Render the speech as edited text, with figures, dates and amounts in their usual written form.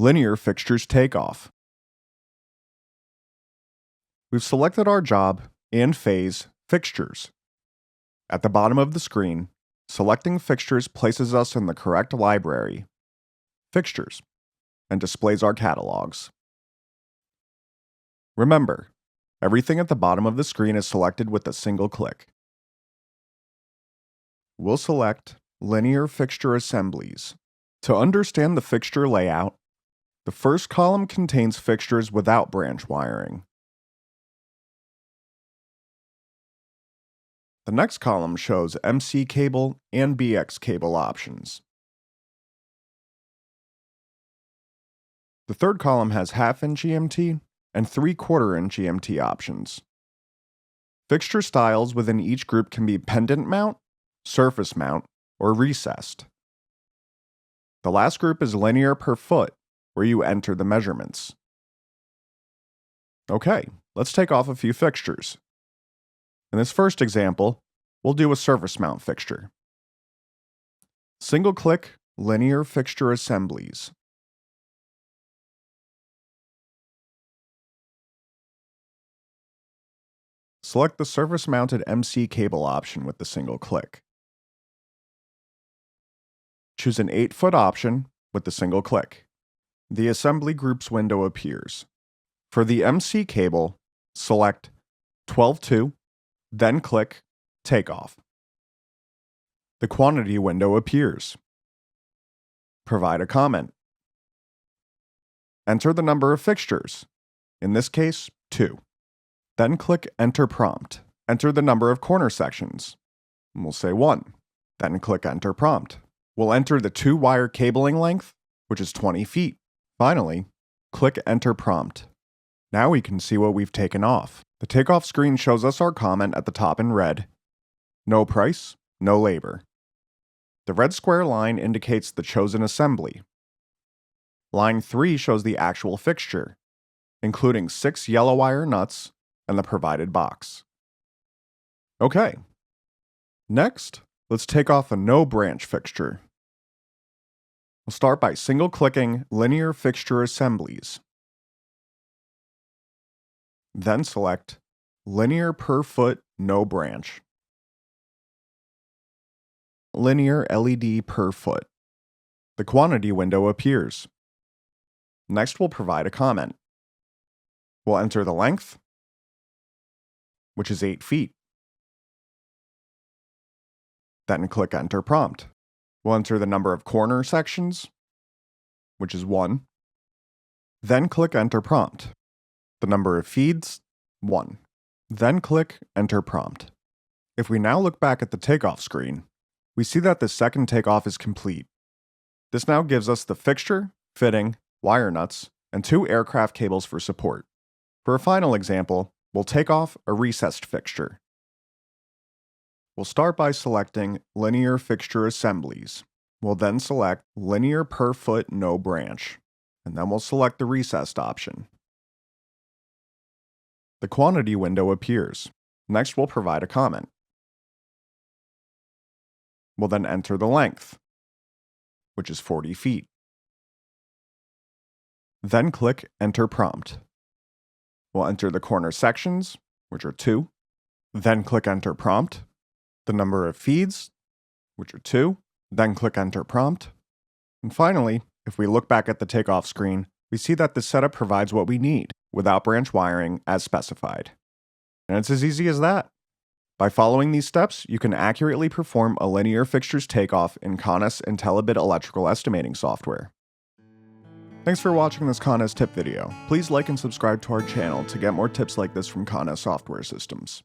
Linear Fixtures Takeoff. We've selected our job and phase, Fixtures. At the bottom of the screen, selecting Fixtures places us in the correct library, Fixtures, and displays our catalogs. Remember, everything at the bottom of the screen is selected with a single click. We'll select Linear Fixture Assemblies. To understand the fixture layout, the first column contains fixtures without branch wiring. The next column shows MC cable and BX cable options. The third column has half-inch EMT and 3/4-inch EMT options. Fixture styles within each group can be pendant mount, surface mount, or recessed. The last group is linear per foot, where you enter the measurements. Okay, let's take off a few fixtures. In this first example, we'll do a surface mount fixture. Single-click Linear Fixture Assemblies. Select the surface-mounted MC cable option with the single click. Choose an 8-foot option with the single click. The Assembly Groups window appears. For the MC cable, select 12-2, then click Takeoff. The quantity window appears. Provide a comment. Enter the number of fixtures, in this case, 2. Then click Enter Prompt. Enter the number of corner sections. We'll say 1. Then click Enter Prompt. We'll enter the 2-wire cabling length, which is 20 feet. Finally, click Enter Prompt. Now we can see what we've taken off. The takeoff screen shows us our comment at the top in red. No price, no labor. The red square line indicates the chosen assembly. Line 3 shows the actual fixture, including 6 yellow wire nuts and the provided box. Okay. Next, let's take off a no branch fixture. We'll start by single-clicking Linear Fixture Assemblies. Then select Linear per foot no branch. Linear LED per foot. The quantity window appears. Next, we'll provide a comment. We'll enter the length, which is 8 feet. Then click Enter Prompt. We'll enter the number of corner sections, which is 1. Then click Enter Prompt. The number of feeds, 1. Then click Enter Prompt. If we now look back at the takeoff screen, we see that the second takeoff is complete. This now gives us the fixture, fitting, wire nuts, and 2 aircraft cables for support. For a final example, we'll take off a recessed fixture. We'll start by selecting Linear Fixture Assemblies. We'll then select Linear per foot no branch, and then we'll select the recessed option. The quantity window appears. Next, we'll provide a comment. We'll then enter the length, which is 40 feet. Then click Enter Prompt. We'll enter the corner sections, which are 2. Then click Enter Prompt. The number of feeds, which are 2. Then click Enter Prompt. And finally, if we look back at the takeoff screen, we see that the setup provides what we need, without branch wiring as specified. And it's as easy as that. By following these steps, you can accurately perform a linear fixtures takeoff in Conest IntelliBid electrical estimating software. Thanks for watching this Conest tip video. Please like and subscribe to our channel to get more tips like this from Conest Software Systems.